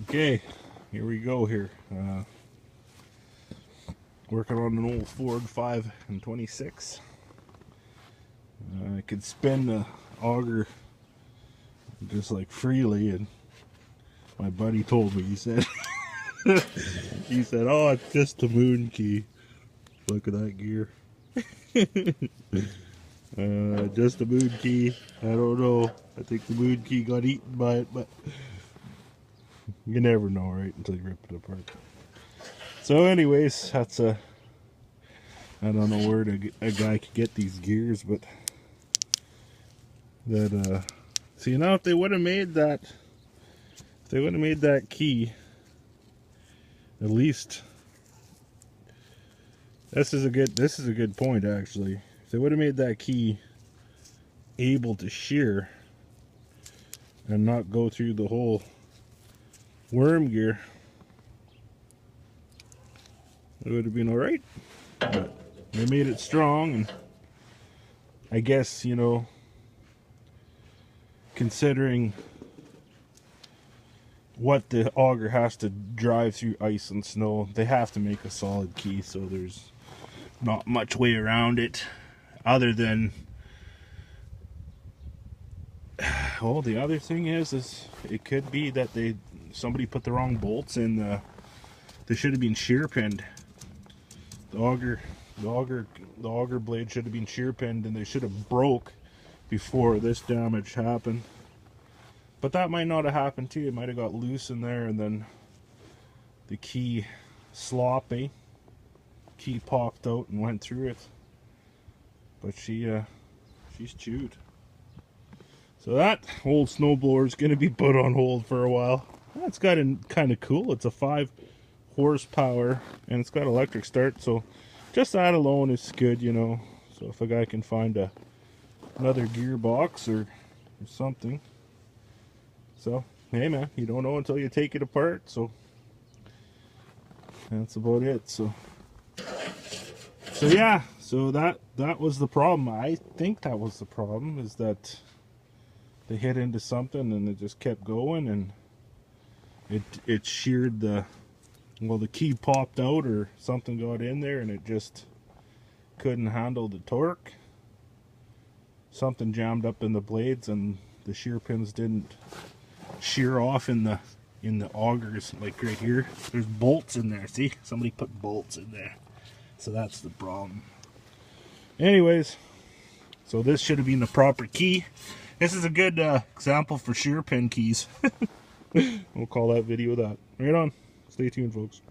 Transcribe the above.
Okay, here we go here. Working on an old Ford 5 and 26. I could spin the auger just like freely, and my buddy told me, he said, he said, oh, it's just the moon key. Look at that gear. Just the moon key. I don't know. I think the moon key got eaten by it, but you never know, right, until you rip it apart. So anyways, that's I don't know where a guy could get these gears, but that see, now if they would have made that, key, at least this is a good point actually. If they would have made that key able to shear and not go through the whole worm gear, it would have been alright. But they made it strong, and I guess, you know, considering what the auger has to drive through ice and snow, they have to make a solid key, so there's not much way around it other than, well, the other thing is it could be that somebody put the wrong bolts in they should have been shear pinned. The auger blade should have been shear pinned, and they should have broke before this damage happened. But that might not have happened too. It might have got loose in there, and then the key sloppy. Key popped out and went through it. But she's chewed. So that old snowblower is going to be put on hold for a while. That's kind of cool. It's a 5 horsepower, and it's got electric start, so just that alone is good, you know. So if a guy can find another gearbox or something. So hey man, you don't know until you take it apart, so that's about it. So yeah, so that was the problem. I think that was the problem, is that they hit into something and it just kept going, and it sheared the key popped out, or something got in there and it just couldn't handle the torque. Something jammed up in the blades, and the shear pins didn't shear off in the augers, like right here. There's bolts in there. See, somebody put bolts in there, so that's the problem. Anyways, so this should have been the proper key. This is a good example for shear pin keys. We'll call that video that. Right on. Stay tuned, folks.